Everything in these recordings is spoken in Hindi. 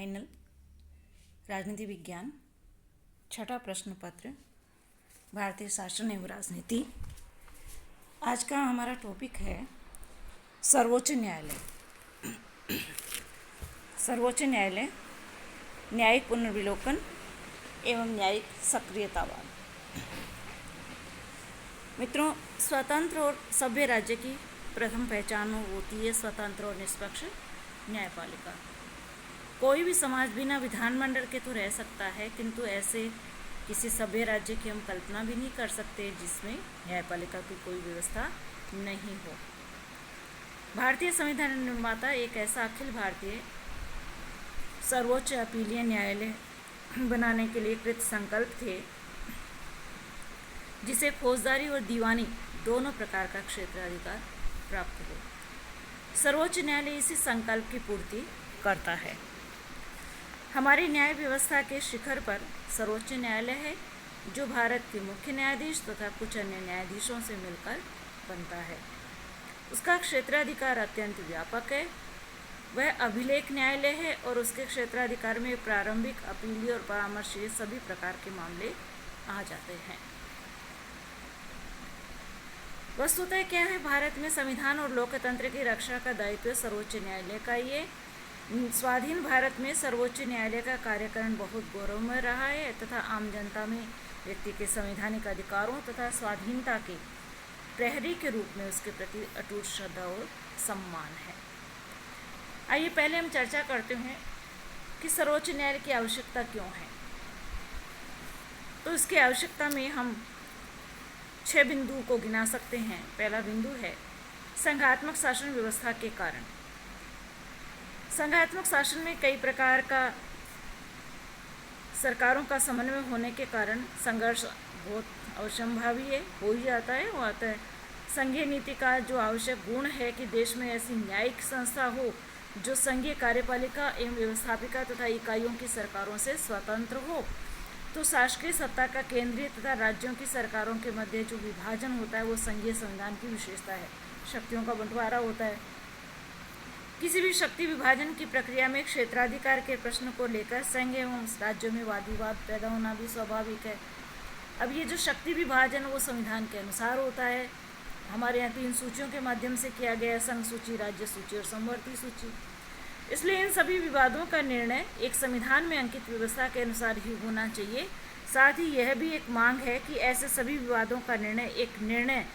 फाइनल राजनीति विज्ञान छठा प्रश्न पत्र भारतीय शासन एवं राजनीति। आज का हमारा टॉपिक है सर्वोच्च न्यायालय। सर्वोच्च न्यायालय न्यायिक पुनर्विलोकन एवं न्यायिक सक्रियतावाद। मित्रों, स्वतंत्र और सभ्य राज्य की प्रथम पहचान होती है स्वतंत्र और निष्पक्ष न्यायपालिका। कोई भी समाज बिना विधानमंडल के तो रह सकता है, किंतु ऐसे किसी सभ्य राज्य की हम कल्पना भी नहीं कर सकते जिसमें न्यायपालिका की कोई व्यवस्था नहीं हो। भारतीय संविधान निर्माता एक ऐसा अखिल भारतीय सर्वोच्च अपीलीय न्यायालय बनाने के लिए कृत संकल्प थे जिसे फौजदारी और दीवानी दोनों प्रकार का क्षेत्राधिकार प्राप्त हो। सर्वोच्च न्यायालय इसी संकल्प की पूर्ति करता है। हमारी न्याय व्यवस्था के शिखर पर सर्वोच्च न्यायालय है, जो भारत के मुख्य न्यायाधीश तथा कुछ अन्य न्यायाधीशों से मिलकर बनता है। उसका क्षेत्राधिकार अत्यंत व्यापक है। वह अभिलेख न्यायालय है और उसके क्षेत्राधिकार में प्रारंभिक, अपीलीय और परामर्शीय सभी प्रकार के मामले आ जाते हैं। वस्तुतः क्या है, भारत में संविधान और लोकतंत्र की रक्षा का दायित्व सर्वोच्च न्यायालय का ही है। स्वाधीन भारत में सर्वोच्च न्यायालय का कार्यकरण बहुत गौरवमय रहा है तथा आम जनता में व्यक्ति के संवैधानिक अधिकारों तथा स्वाधीनता के प्रहरी के रूप में उसके प्रति अटूट श्रद्धा और सम्मान है। आइए पहले हम चर्चा करते हैं कि सर्वोच्च न्यायालय की आवश्यकता क्यों है। तो इसकी आवश्यकता में हम 6 बिंदुओं को गिना सकते हैं। पहला बिंदु है संघात्मक शासन व्यवस्था के कारण। संघात्मक शासन में कई प्रकार का सरकारों का समन्वय होने के कारण संघर्ष बहुत अवश्यंभावी है, हो ही जाता है, वो आता है। संघीय नीति का जो आवश्यक गुण है कि देश में ऐसी न्यायिक संस्था हो जो संघीय कार्यपालिका एवं व्यवस्थापिका तथा इकाइयों की सरकारों से स्वतंत्र हो। तो शासकीय सत्ता का केंद्रीय तथा राज्यों की सरकारों के मध्य जो विभाजन होता है वो संघीय संविधान की विशेषता है। शक्तियों का बंटवारा होता है। किसी भी शक्ति विभाजन की प्रक्रिया में क्षेत्राधिकार के प्रश्न को लेकर संघ एवं राज्यों में वाद विवाद पैदा होना भी स्वाभाविक है। अब ये जो शक्ति विभाजन वो संविधान के अनुसार होता है। हमारे यहाँ 3 सूचियों के माध्यम से किया गया है, संघ सूची, राज्य सूची और समवर्ती सूची। इसलिए इन सभी विवादों का निर्णय एक संविधान में अंकित व्यवस्था के अनुसार ही होना चाहिए। साथ ही यह भी एक मांग है कि ऐसे सभी विवादों का निर्णय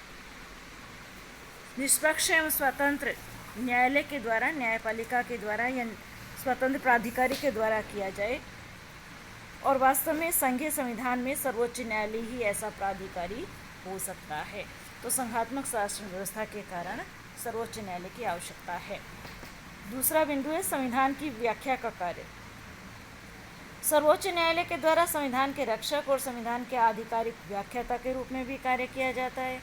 निष्पक्ष एवं स्वतंत्र न्यायालय के द्वारा, न्यायपालिका के द्वारा या स्वतंत्र प्राधिकारी के द्वारा किया जाए। और वास्तव में संघीय संविधान में सर्वोच्च न्यायालय ही ऐसा प्राधिकारी हो सकता है। तो संघात्मक शासन व्यवस्था के कारण सर्वोच्च न्यायालय की आवश्यकता है। दूसरा बिंदु है संविधान की व्याख्या का कार्य। सर्वोच्च न्यायालय के द्वारा संविधान के रक्षक और संविधान के आधिकारिक व्याख्याता के रूप में भी कार्य किया जाता है।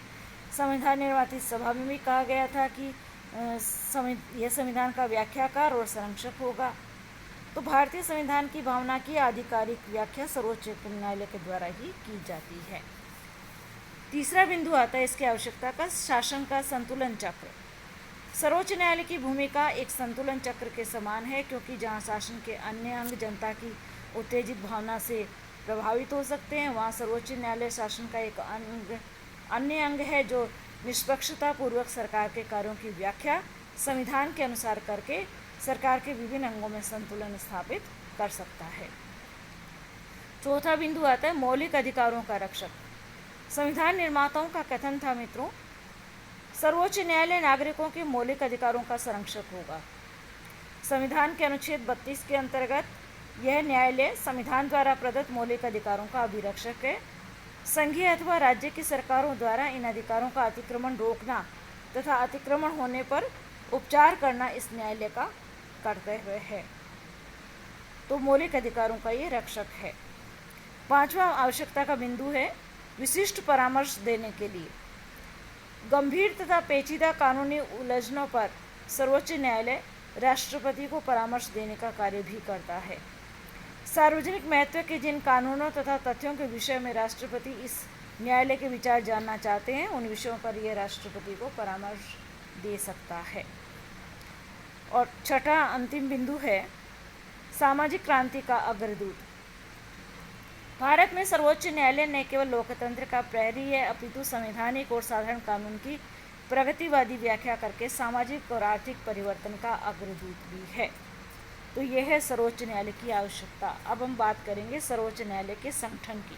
संविधान निर्माता सभा में भी कहा गया था कि यह संविधान का व्याख्याकार और संरक्षक होगा। तो भारतीय संविधान की भावना की आधिकारिक व्याख्या सर्वोच्च न्यायालय के द्वारा ही की जाती है। तीसरा बिंदु आता है इसकी आवश्यकता का शासन का संतुलन चक्र। सर्वोच्च न्यायालय की भूमिका एक संतुलन चक्र के समान है, क्योंकि जहाँ शासन के अन्य अंग जनता की उत्तेजित भावना से प्रभावित हो सकते हैं, वहाँ सर्वोच्च न्यायालय शासन का एक अन्य अंग है जो निष्पक्षता पूर्वक सरकार के कार्यों की व्याख्या संविधान के अनुसार करके सरकार के विभिन्न अंगों में संतुलन स्थापित कर सकता है। चौथा बिंदु आता है मौलिक अधिकारों का रक्षक। संविधान निर्माताओं का कथन था मित्रों, सर्वोच्च न्यायालय नागरिकों के मौलिक अधिकारों का संरक्षक होगा। संविधान के अनुच्छेद 32 के अंतर्गत यह न्यायालय संविधान द्वारा प्रदत्त मौलिक अधिकारों का अभिरक्षक है। संघीय अथवा राज्य की सरकारों द्वारा इन अधिकारों का अतिक्रमण रोकना तथा अतिक्रमण होने पर उपचार करना इस न्यायालय का कर्तव्य है। तो मौलिक अधिकारों का ये रक्षक है। 5वां आवश्यकता का बिंदु है विशिष्ट परामर्श देने के लिए। गंभीर तथा पेचीदा कानूनी उलझनों पर सर्वोच्च न्यायालय राष्ट्रपति को परामर्श देने का कार्य भी करता है। सार्वजनिक महत्व के जिन कानूनों तथा तथ्यों के विषय में राष्ट्रपति इस न्यायालय के विचार जानना चाहते हैं, उन विषयों पर यह राष्ट्रपति को परामर्श दे सकता है। और छठा अंतिम बिंदु है सामाजिक क्रांति का अग्रदूत। भारत में सर्वोच्च न्यायालय न केवल लोकतंत्र का प्रहरी है, अपितु संवैधानिक और साधारण कानून की प्रगतिवादी व्याख्या करके सामाजिक और आर्थिक परिवर्तन का अग्रदूत भी है। तो यह है सर्वोच्च न्यायालय की आवश्यकता। अब हम बात करेंगे सर्वोच्च न्यायालय के संगठन की।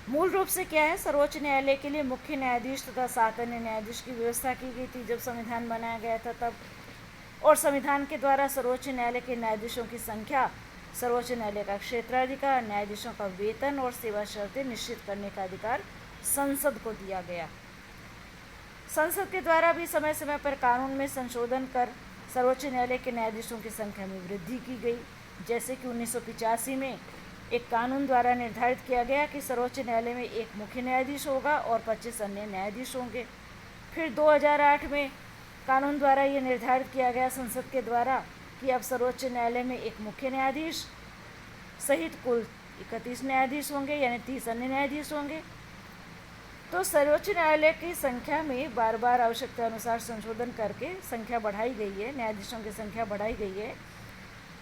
मूल रूप से क्या है, सर्वोच्च न्यायालय के लिए मुख्य न्यायाधीश तथा 7 अन्य न्यायाधीश की व्यवस्था की गई थी जब संविधान बनाया गया था तब। और संविधान के द्वारा सर्वोच्च न्यायालय के न्यायाधीशों की संख्या, सर्वोच्च न्यायालय का क्षेत्राधिकार, न्यायाधीशों का वेतन और सेवा शर्तें निश्चित करने का अधिकार संसद को दिया गया। संसद के द्वारा भी समय समय पर कानून में संशोधन कर सर्वोच्च न्यायालय के न्यायाधीशों की संख्या में वृद्धि की गई। जैसे कि 1985 में एक कानून द्वारा निर्धारित किया गया कि सर्वोच्च न्यायालय में एक मुख्य न्यायाधीश होगा और 25 अन्य न्यायाधीश होंगे। फिर 2008 में कानून द्वारा ये निर्धारित किया गया संसद के द्वारा कि अब सर्वोच्च न्यायालय में एक मुख्य न्यायाधीश सहित कुल 31 न्यायाधीश होंगे, यानी 30 अन्य न्यायाधीश होंगे। तो सर्वोच्च न्यायालय की संख्या में बार बार आवश्यकता अनुसार संशोधन करके संख्या बढ़ाई गई है, न्यायाधीशों की संख्या बढ़ाई गई है।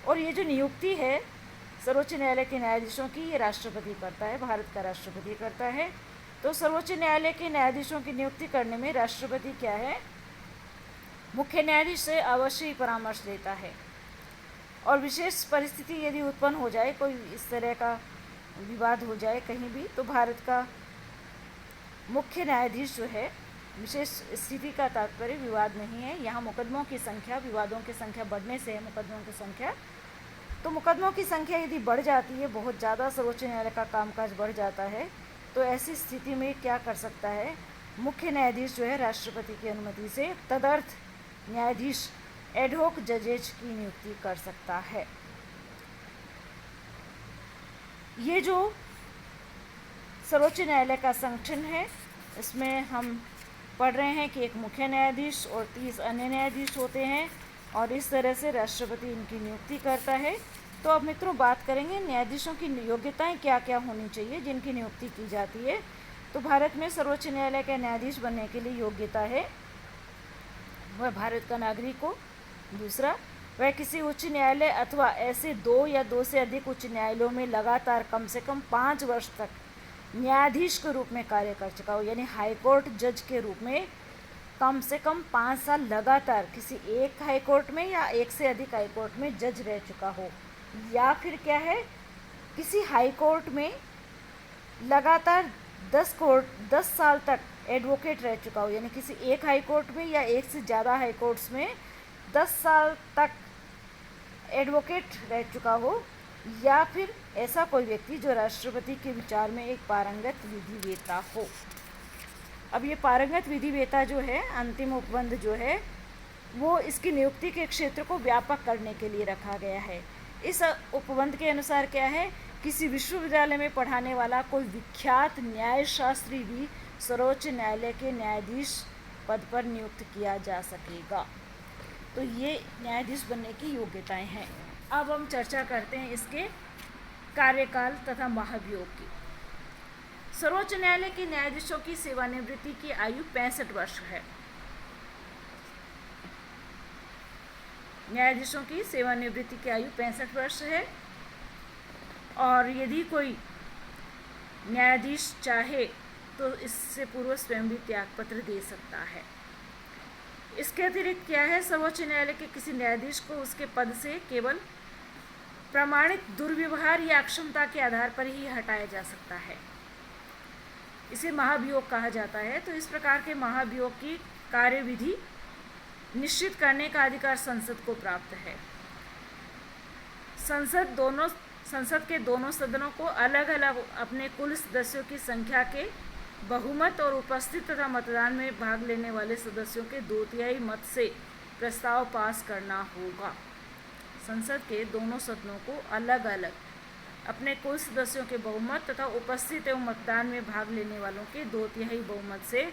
और ये जो नियुक्ति है सर्वोच्च न्यायालय के न्यायाधीशों की, ये राष्ट्रपति करता है, भारत का राष्ट्रपति करता है। तो सर्वोच्च न्यायालय के न्यायाधीशों की नियुक्ति करने में राष्ट्रपति क्या है, मुख्य न्यायाधीश से अवश्य ही परामर्श लेता है। और विशेष परिस्थिति यदि उत्पन्न हो जाए, कोई इस तरह का विवाद हो जाए कहीं भी, तो भारत का मुख्य न्यायाधीश जो है, विशेष स्थिति का तात्पर्य विवाद नहीं है, यहाँ मुकदमों की संख्या, विवादों की संख्या बढ़ने से है मुकदमों की संख्या। तो मुकदमों की संख्या यदि बढ़ जाती है, बहुत ज़्यादा सर्वोच्च न्यायालय का कामकाज बढ़ जाता है, तो ऐसी स्थिति में क्या कर सकता है, मुख्य न्यायाधीश जो है राष्ट्रपति की अनुमति से तदर्थ न्यायाधीश एडहोक जजेज की नियुक्ति कर सकता है। ये जो सर्वोच्च न्यायालय का संगठन है, इसमें हम पढ़ रहे हैं कि एक मुख्य न्यायाधीश और 30 अन्य न्यायाधीश होते हैं और इस तरह से राष्ट्रपति इनकी नियुक्ति करता है। तो अब मित्रों बात करेंगे न्यायाधीशों की योग्यताएं क्या क्या होनी चाहिए जिनकी नियुक्ति की जाती है। तो भारत में सर्वोच्च न्यायालय का न्यायाधीश बनने के लिए योग्यता है वह भारत का नागरिक हो, दूसरा वह किसी उच्च न्यायालय अथवा ऐसे 2 या 2 से अधिक उच्च न्यायालयों में लगातार कम से कम 5 वर्ष तक न्यायाधीश के रूप में कार्य कर चुका हो, यानी हाई कोर्ट जज के रूप में कम से कम 5 साल लगातार किसी एक हाई कोर्ट में या एक से अधिक हाई कोर्ट में जज रह चुका हो, या फिर क्या है किसी हाई कोर्ट में लगातार 10 साल तक एडवोकेट रह चुका हो, यानी किसी एक हाई कोर्ट में या एक से ज़्यादा हाई कोर्ट्स में 10 साल तक एडवोकेट रह चुका हो, या फिर ऐसा कोई व्यक्ति जो राष्ट्रपति के विचार में एक पारंगत विधिवेता हो। अब ये पारंगत विधिवेता जो है, अंतिम उपबंध जो है, वो इसकी नियुक्ति के क्षेत्र को व्यापक करने के लिए रखा गया है। इस उपबंध के अनुसार क्या है, किसी विश्वविद्यालय में पढ़ाने वाला कोई विख्यात न्यायशास्त्री भी सर्वोच्च न्यायालय के न्यायाधीश पद पर नियुक्त किया जा सकेगा। तो ये न्यायाधीश बनने की योग्यताएं हैं। अब हम चर्चा करते हैं इसके कार्यकाल तथा महाभियोग की। सर्वोच्च न्यायालय के न्यायाधीशों की सेवानिवृत्ति की आयु 65 वर्ष है। न्यायाधीशों की सेवानिवृत्ति की आयु 65 वर्ष है। और यदि कोई न्यायाधीश चाहे तो इससे पूर्व स्वयं भी त्यागपत्र दे सकता है। इसके अतिरिक्त क्या है, सर्वोच्च न्यायालय के किसी न्यायाधीश को उसके पद से केवल प्रमाणित दुर्व्यवहार या अक्षमता के आधार पर ही हटाया जा सकता है। इसे महाभियोग कहा जाता है। तो इस प्रकार के महाभियोग की कार्यविधि निश्चित करने का अधिकार संसद को प्राप्त है। संसद के दोनों सदनों को अलग अलग अपने कुल सदस्यों की संख्या के बहुमत और उपस्थित तथा मतदान में भाग लेने वाले सदस्यों के 2/3 मत से प्रस्ताव पास करना होगा। संसद के दोनों सदनों को अलग अलग अपने कुल सदस्यों के बहुमत तथा उपस्थित एवं मतदान में भाग लेने वालों के 2/3 बहुमत से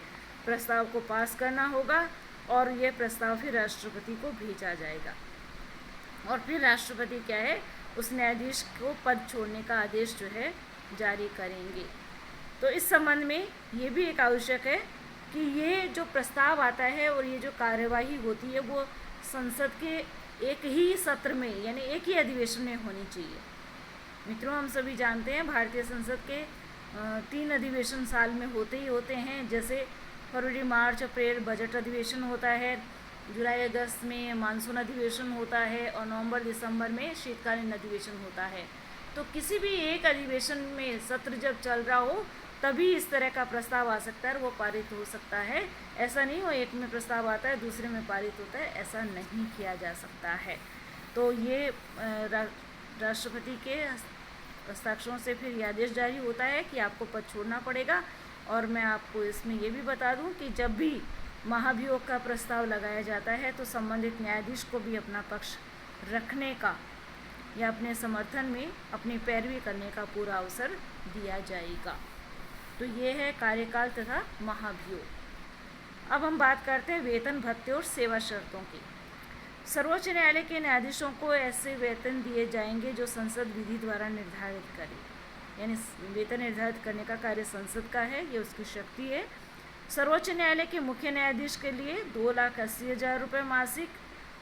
प्रस्ताव को पास करना होगा और यह प्रस्ताव फिर राष्ट्रपति को भेजा जाएगा। और फिर राष्ट्रपति क्या है, उस न्यायाधीश को पद छोड़ने का आदेश जो है जारी करेंगे। तो इस संबंध में ये भी एक आवश्यक है कि ये जो प्रस्ताव आता है और ये जो कार्यवाही होती है वो संसद के एक ही सत्र में यानी एक ही अधिवेशन में होनी चाहिए। मित्रों, हम सभी जानते हैं भारतीय संसद के 3 अधिवेशन साल में होते ही होते हैं। जैसे फरवरी, मार्च, अप्रैल बजट अधिवेशन होता है, जुलाई अगस्त में मानसून अधिवेशन होता है और नवंबर दिसंबर में शीतकालीन अधिवेशन होता है। तो किसी भी एक अधिवेशन में सत्र जब चल रहा हो तभी इस तरह का प्रस्ताव आ सकता है और वो पारित हो सकता है। ऐसा नहीं हो एक में प्रस्ताव आता है दूसरे में पारित होता है, ऐसा नहीं किया जा सकता है। तो ये राष्ट्रपति के हस्ताक्षरों से फिर यह आदेश जारी होता है कि आपको पद छोड़ना पड़ेगा। और मैं आपको इसमें ये भी बता दूं कि जब भी महाभियोग का प्रस्ताव लगाया जाता है तो संबंधित न्यायाधीश को भी अपना पक्ष रखने का या अपने समर्थन में अपनी पैरवी करने का पूरा अवसर दिया जाएगा। तो ये है कार्यकाल तथा महाभियोग। अब हम बात करते हैं वेतन, भत्ते और सेवा शर्तों की। सर्वोच्च न्यायालय के न्यायाधीशों को ऐसे वेतन दिए जाएंगे जो संसद विधि द्वारा निर्धारित करे, यानी वेतन निर्धारित करने का कार्य संसद का है, ये उसकी शक्ति है। सर्वोच्च न्यायालय के मुख्य न्यायाधीश के लिए 2,80,000 रुपये मासिक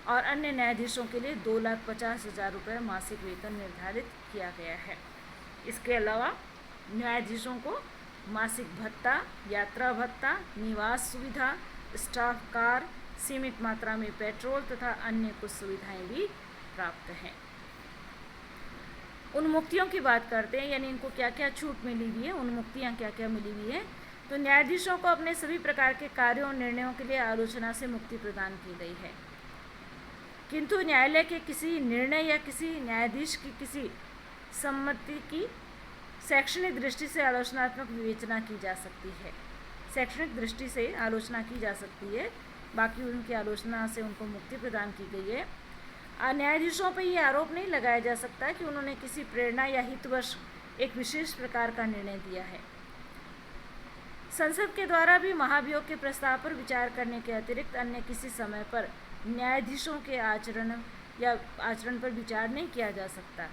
और अन्य न्यायाधीशों के लिए 2,50,000 रुपये मासिक वेतन निर्धारित किया गया है। इसके अलावा न्यायाधीशों को मासिक भत्ता, यात्रा भत्ता, निवास सुविधा, स्टाफ कार, सीमित मात्रा में पेट्रोल तथा अन्य कुछ सुविधाएं भी प्राप्त हैं। उन्मुक्तियों की बात करते हैं, यानी इनको क्या क्या छूट मिली हुई है, उन्मुक्तियाँ क्या क्या मिली हुई है। तो न्यायाधीशों को अपने सभी प्रकार के कार्यों और निर्णयों के लिए आलोचना से मुक्ति प्रदान की गई है, किंतु न्यायालय के किसी निर्णय या किसी न्यायाधीश की किसी सम्मति की शैक्षणिक दृष्टि से आलोचनात्मक विवेचना की जा सकती है। शैक्षणिक दृष्टि से आलोचना की जा सकती है, बाकी उनकी आलोचना से उनको मुक्ति प्रदान की गई है। न्यायाधीशों पर यह आरोप नहीं लगाया जा सकता कि उन्होंने किसी प्रेरणा या हितवश एक विशेष प्रकार का निर्णय दिया है। संसद के द्वारा भी महाभियोग के प्रस्ताव पर विचार करने के अतिरिक्त अन्य किसी समय पर न्यायाधीशों के आचरण पर विचार नहीं किया जा सकता।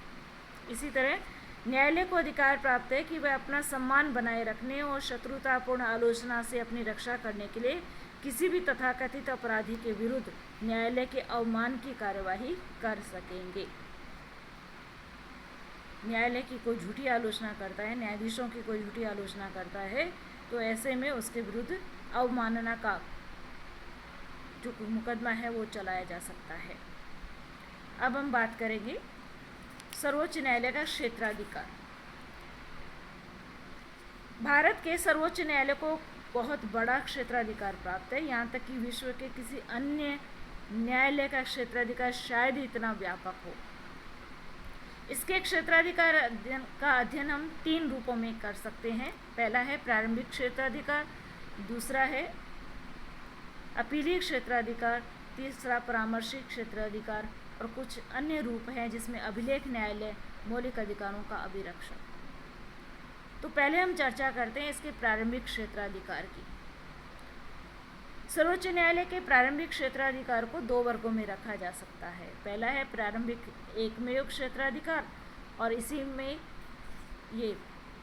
इसी तरह न्यायालय को अधिकार प्राप्त है कि वह अपना सम्मान बनाए रखने और शत्रुतापूर्ण आलोचना से अपनी रक्षा करने के लिए किसी भी तथाकथित अपराधी के विरुद्ध न्यायालय के अवमान की कार्यवाही कर सकेंगे। न्यायालय की कोई झूठी आलोचना करता है, न्यायाधीशों की कोई झूठी आलोचना करता है, तो ऐसे में उसके विरुद्ध अवमानना का जो मुकदमा है वो चलाया जा सकता है। अब हम बात करेंगे सर्वोच्च न्यायालय का क्षेत्राधिकार। भारत के सर्वोच्च न्यायालय को बहुत बड़ा क्षेत्राधिकार प्राप्त है, यहाँ तक कि विश्व के किसी अन्य न्यायालय का क्षेत्राधिकार शायद ही इतना व्यापक हो। इसके क्षेत्राधिकार का अध्ययन हम 3 रूपों में कर सकते हैं। पहला है प्रारंभिक क्षेत्राधिकार, दूसरा है अपीलीय क्षेत्राधिकार, तीसरा परामर्शी क्षेत्राधिकार और कुछ अन्य रूप हैं जिसमें अभिलेख न्यायालय, मौलिक अधिकारों का अभिरक्षक। तो पहले हम चर्चा करते हैं इसके प्रारंभिक क्षेत्राधिकार की। सर्वोच्च न्यायालय के प्रारंभिक क्षेत्राधिकार को 2 वर्गों में रखा जा सकता है। पहला है प्रारंभिक एकमेव क्षेत्राधिकार, और इसी में ये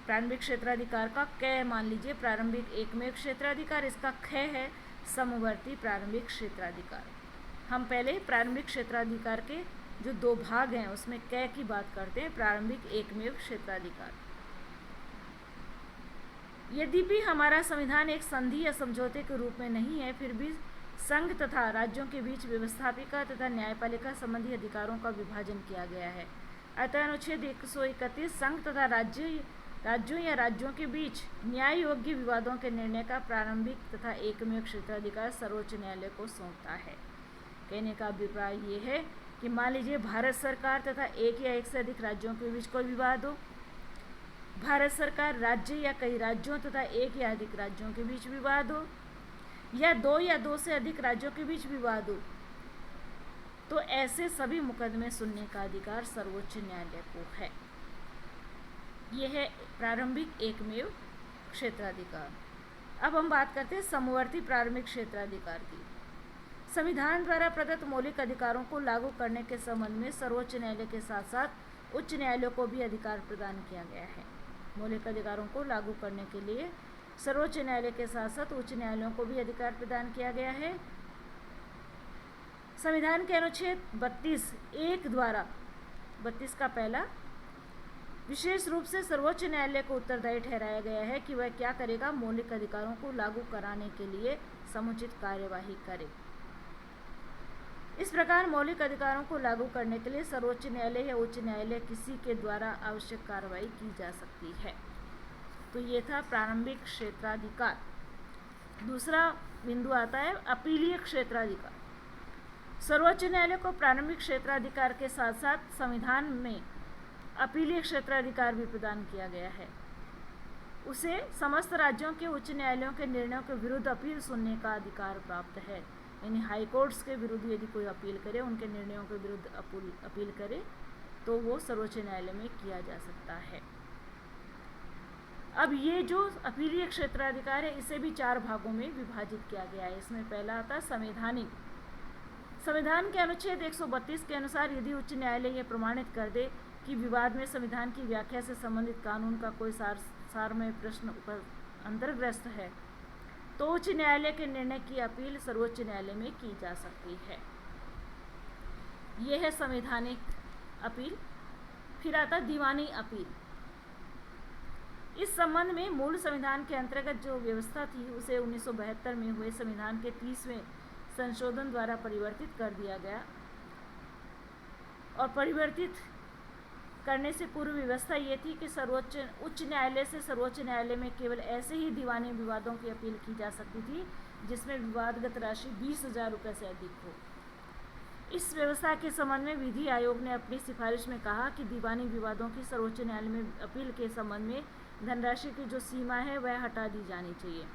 प्रारंभिक क्षेत्राधिकार का क मान लीजिए प्रारंभिक एकमेव क्षेत्राधिकार, इसका ख है समवर्ती प्रारंभिक क्षेत्राधिकार। हम पहले प्रारंभिक क्षेत्राधिकार के जो 2 भाग हैं उसमें क की बात करते हैं, प्रारंभिक एकमेव क्षेत्राधिकार। यद्यपि हमारा संविधान एक संधि या समझौते के रूप में नहीं है, फिर भी संघ तथा राज्यों के बीच व्यवस्थापिका तथा न्यायपालिका संबंधी अधिकारों का विभाजन किया गया है। अतः अनुच्छेद 131 संघ तथा राज्यों या राज्यों के बीच न्याय योग्य विवादों के निर्णय का प्रारंभिक तथा एकमेव क्षेत्राधिकार सर्वोच्च न्यायालय को सौंपता है। कहने का अभिप्राय ये है कि मान लीजिए भारत सरकार तथा एक या एक से अधिक राज्यों के बीच कोई विवाद हो, भारत सरकार, राज्य या कई राज्यों तथा एक या अधिक राज्यों के बीच विवाद हो, या 2 या 2 से अधिक राज्यों के बीच विवाद हो, तो ऐसे सभी मुकदमे सुनने का अधिकार सर्वोच्च न्यायालय को है। यह है प्रारंभिक एकमेव क्षेत्राधिकार। अब हम बात करते हैं समवर्ती प्रारंभिक क्षेत्राधिकार की। संविधान द्वारा प्रदत्त मौलिक अधिकारों को लागू करने के संबंध में सर्वोच्च न्यायालय के साथ साथ उच्च न्यायालयों को भी अधिकार प्रदान किया गया है। मौलिक अधिकारों को लागू करने के लिए सर्वोच्च न्यायालय के साथ साथ उच्च न्यायालयों को भी अधिकार प्रदान किया गया है। संविधान के अनुच्छेद 32(1) द्वारा 32 का पहला विशेष रूप से सर्वोच्च न्यायालय को उत्तरदायी ठहराया गया है कि वह क्या करेगा, मौलिक अधिकारों को लागू कराने के लिए समुचित कार्यवाही करे। इस प्रकार मौलिक अधिकारों को लागू करने के लिए सर्वोच्च न्यायालय या उच्च न्यायालय किसी के द्वारा आवश्यक कार्रवाई की जा सकती है। तो ये था प्रारंभिक क्षेत्राधिकार। दूसरा बिंदु आता है अपीलीय क्षेत्राधिकार। सर्वोच्च न्यायालय को प्रारंभिक क्षेत्राधिकार के साथ साथ संविधान में अपीलीय क्षेत्राधिकार भी प्रदान किया गया है। उसे समस्त राज्यों के उच्च न्यायालयों के निर्णयों के विरुद्ध अपील सुनने का अधिकार प्राप्त है। यानी हाई कोर्ट्स के विरुद्ध यदि कोई अपील करे, उनके निर्णयों के विरुद्ध अपील करे, तो वो सर्वोच्च न्यायालय में किया जा सकता है। अब ये जो अपीलीय क्षेत्राधिकार है, इसे भी 4 भागों में विभाजित किया गया है। इसमें पहला आता है संवैधानिक। संविधान के अनुच्छेद 132 के अनुसार यदि उच्च न्यायालय ये प्रमाणित कर दे कि विवाद में संविधान की व्याख्या से संबंधित कानून का कोई सारमय प्रश्न अंतर्ग्रस्त है, तो उच्च न्यायालय के निर्णय की अपील सर्वोच्च न्यायालय में की जा सकती है। यह है संवैधानिक अपील। फिर आता दीवानी अपील। इस संबंध में मूल संविधान के अंतर्गत जो व्यवस्था थी उसे 1972 में हुए संविधान के 30वें संशोधन द्वारा परिवर्तित कर दिया गया। और परिवर्तित करने से पूर्व व्यवस्था ये थी कि उच्च न्यायालय से सर्वोच्च न्यायालय में केवल ऐसे ही दीवानी विवादों की अपील की जा सकती थी जिसमें विवादगत राशि 20,000 रुपये से अधिक हो। इस व्यवस्था के संबंध में विधि आयोग ने अपनी सिफारिश में कहा कि दीवानी विवादों की सर्वोच्च न्यायालय में अपील के संबंध में धनराशि की जो सीमा है वह हटा दी जानी चाहिए।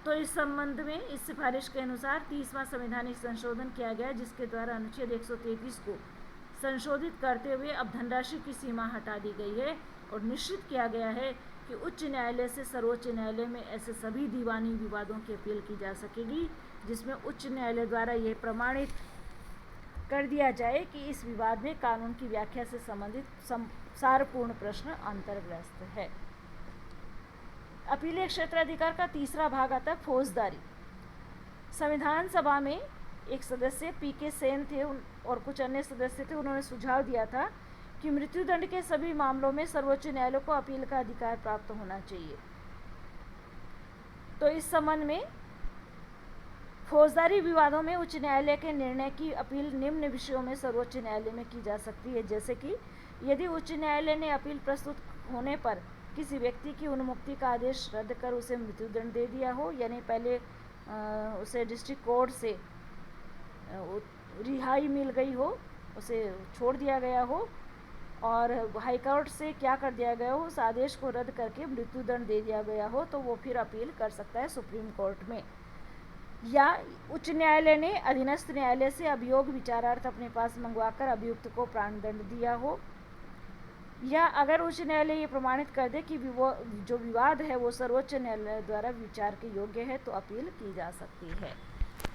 तो इस संबंध में इस सिफारिश के अनुसार 30वां संवैधानिक संशोधन किया गया, जिसके द्वारा अनुच्छेद 133 को संशोधित करते हुए अब धनराशि की सीमा हटा दी गई है और निश्चित किया गया है कि उच्च न्यायालय से सर्वोच्च न्यायालय में ऐसे सभी दीवानी विवादों की अपील की जा सकेगी जिसमें उच्च न्यायालय द्वारा यह प्रमाणित कर दिया जाए कि इस विवाद में कानून की व्याख्या से संबंधित सारपूर्ण प्रश्न अंतर्ग्रस्त है। अपीलीय क्षेत्राधिकार का तीसरा भाग आता है फौजदारी। संविधान सभा में एक सदस्य पीके सेन थे और कुछ अन्य सदस्य थे। उन्होंने सुझाव दिया था कि मृत्युदंड के सभी मामलों में सर्वोच्च न्यायालय को अपील का अधिकार प्राप्त होना चाहिए। तो इस संबंध में फौजदारी विवादों में उच्च न्यायालय के निर्णय की अपील निम्न विषयों में सर्वोच्च न्यायालय में की जा सकती है, जैसे कि यदि उच्च न्यायालय ने अपील प्रस्तुत होने पर किसी व्यक्ति की उन्मुक्ति का आदेश रद्द कर उसे मृत्युदंड दे दिया हो, यानी पहले उसे डिस्ट्रिक्ट कोर्ट से रिहाई मिल गई हो, उसे छोड़ दिया गया हो और हाई कोर्ट से क्या कर दिया गया हो, उस आदेश को रद्द करके मृत्युदंड दे दिया गया हो, तो वो फिर अपील कर सकता है सुप्रीम कोर्ट में। या उच्च न्यायालय ने अधीनस्थ न्यायालय से अभियोग विचारार्थ अपने पास मंगवाकर अभियुक्त को प्राणदंड दिया हो, या अगर उच्च न्यायालय ये प्रमाणित कर दे कि जो विवाद है वो सर्वोच्च न्यायालय द्वारा विचार के योग्य है, तो अपील की जा सकती है।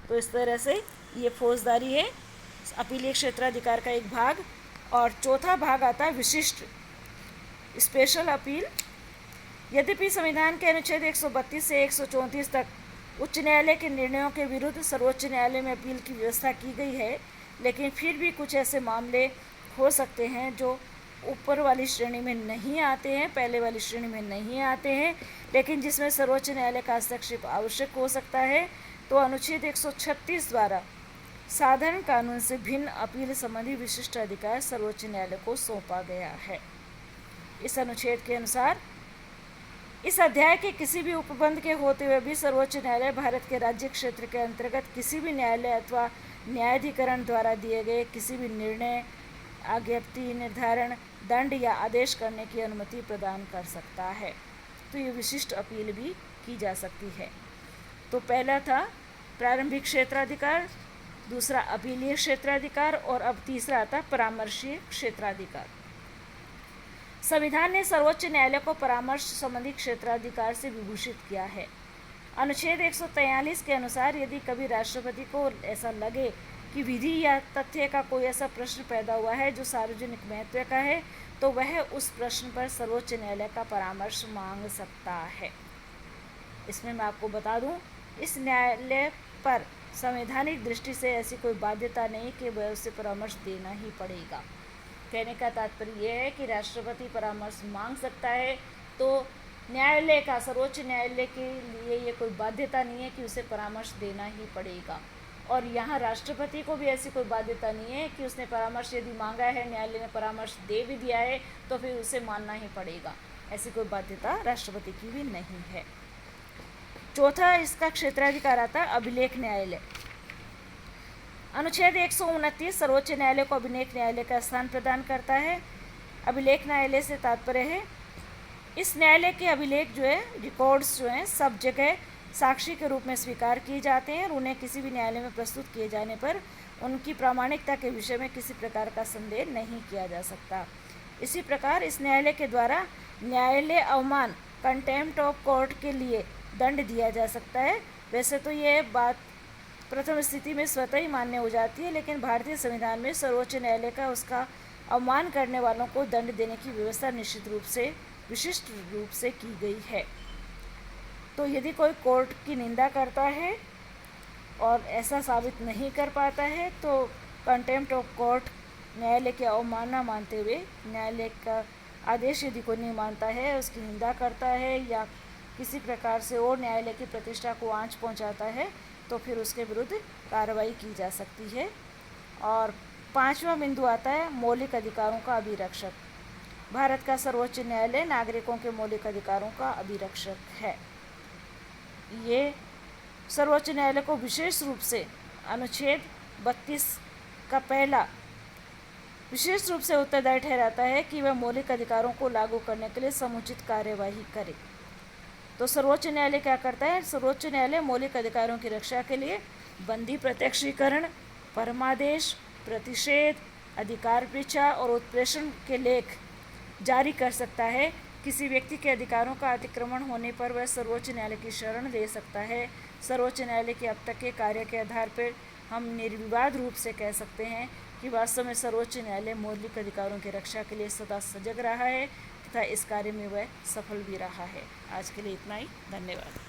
तो इस तरह से ये फौजदारी है अपीलीय क्षेत्राधिकार का एक भाग। और चौथा भाग आता है विशिष्ट स्पेशल अपील। यद्यपि संविधान के अनुच्छेद 132 से 134 तक उच्च न्यायालय के निर्णयों के विरुद्ध सर्वोच्च न्यायालय में अपील की व्यवस्था की गई है, लेकिन फिर भी कुछ ऐसे मामले हो सकते हैं जो ऊपर वाली श्रेणी में नहीं आते हैं, पहले वाली श्रेणी में नहीं आते हैं, लेकिन जिसमें सर्वोच्च न्यायालय का हस्तक्षेप आवश्यक हो सकता है। तो अनुच्छेद 136 द्वारा साधारण कानून से भिन्न अपील संबंधी विशिष्ट अधिकार सर्वोच्च न्यायालय को सौंपा गया है। इस अनुच्छेद के अनुसार इस अध्याय के किसी भी उपबंध के होते हुए भी सर्वोच्च न्यायालय भारत के राज्य क्षेत्र के अंतर्गत किसी भी न्यायालय अथवा न्यायाधिकरण द्वारा दिए गए किसी भी निर्णय, आज्ञप्ति, निर्धारण, दंड या आदेश करने की अनुमति प्रदान कर सकता है। तो ये विशिष्ट अपील भी की जा सकती है। तो पहला था प्रारंभिक क्षेत्राधिकार, दूसरा अपीलीय क्षेत्राधिकार और अब तीसरा आता परामर्शीय क्षेत्राधिकार। संविधान ने सर्वोच्च न्यायालय को परामर्श संबंधी क्षेत्राधिकार से विभूषित किया है। अनुच्छेद 143 के अनुसार यदि कभी राष्ट्रपति को ऐसा लगे कि विधि या तथ्य का कोई ऐसा प्रश्न पैदा हुआ है जो सार्वजनिक महत्व का है, तो वह उस प्रश्न पर सर्वोच्च न्यायालय का परामर्श मांग सकता है। इसमें मैं आपको बता दूं, इस न्यायालय पर संवैधानिक दृष्टि से ऐसी कोई बाध्यता नहीं कि वह उसे परामर्श देना ही पड़ेगा। कहने का तात्पर्य यह है कि राष्ट्रपति परामर्श मांग सकता है, तो न्यायालय का, सर्वोच्च न्यायालय के लिए ये कोई बाध्यता नहीं है कि उसे परामर्श देना ही पड़ेगा। और यहाँ राष्ट्रपति को भी ऐसी कोई बाध्यता नहीं है कि उसने परामर्श यदि मांगा है, न्यायालय ने परामर्श दे भी दिया है, तो फिर उसे मानना ही पड़ेगा। ऐसी कोई बाध्यता राष्ट्रपति की भी नहीं है। चौथा इसका क्षेत्राधिकार आता है अभिलेख न्यायालय। अनुच्छेद 129 सर्वोच्च न्यायालय को अभिलेख न्यायालय का स्थान प्रदान करता है। अभिलेख न्यायालय से तात्पर्य है, इस न्यायालय के अभिलेख जो है, रिकॉर्ड्स जो हैं, सब जगह साक्षी के रूप में स्वीकार किए जाते हैं और उन्हें किसी भी न्यायालय में प्रस्तुत किए जाने पर उनकी प्रामाणिकता के विषय में किसी प्रकार का संदेह नहीं किया जा सकता। इसी प्रकार इस न्यायालय के द्वारा न्यायालय अवमान, कंटेम्प्ट ऑफ कोर्ट के लिए दंड दिया जा सकता है। वैसे तो ये बात प्रथम स्थिति में स्वतः ही मान्य हो जाती है, लेकिन भारतीय संविधान में सर्वोच्च न्यायालय का उसका अवमान करने वालों को दंड देने की व्यवस्था निश्चित रूप से, विशिष्ट रूप से की गई है। तो यदि कोई कोर्ट की निंदा करता है और ऐसा साबित नहीं कर पाता है, तो कंटेम्प्ट ऑफ कोर्ट, न्यायालय की अवमानना मानते हुए, न्यायालय का आदेश यदि कोई नहीं मानता है, उसकी निंदा करता है या किसी प्रकार से और न्यायालय की प्रतिष्ठा को आंच पहुंचाता है, तो फिर उसके विरुद्ध कार्रवाई की जा सकती है। और पांचवा बिंदु आता है मौलिक अधिकारों का अभिरक्षक। भारत का सर्वोच्च न्यायालय नागरिकों के मौलिक अधिकारों का अभिरक्षक है। ये सर्वोच्च न्यायालय को विशेष रूप से अनुच्छेद 32 का पहला विशेष रूप से उत्तरदायी ठहराता है कि वह मौलिक अधिकारों को लागू करने के लिए समुचित कार्यवाही करे। तो सर्वोच्च न्यायालय क्या करता है? सर्वोच्च न्यायालय मौलिक अधिकारों की रक्षा के लिए बंदी प्रत्यक्षीकरण, परमादेश, प्रतिषेध, अधिकार परीक्षा और उत्प्रेषण के लेख जारी कर सकता है। किसी व्यक्ति के अधिकारों का अतिक्रमण होने पर वह सर्वोच्च न्यायालय की शरण ले सकता है। सर्वोच्च न्यायालय के अब तक के कार्य के आधार पर हम निर्विवाद रूप से कह सकते हैं कि वास्तव में सर्वोच्च न्यायालय मौलिक अधिकारों की रक्षा के लिए सदा सजग रहा है तथा इस कार्य में वह सफल भी रहा है। आज के लिए इतना ही। धन्यवाद।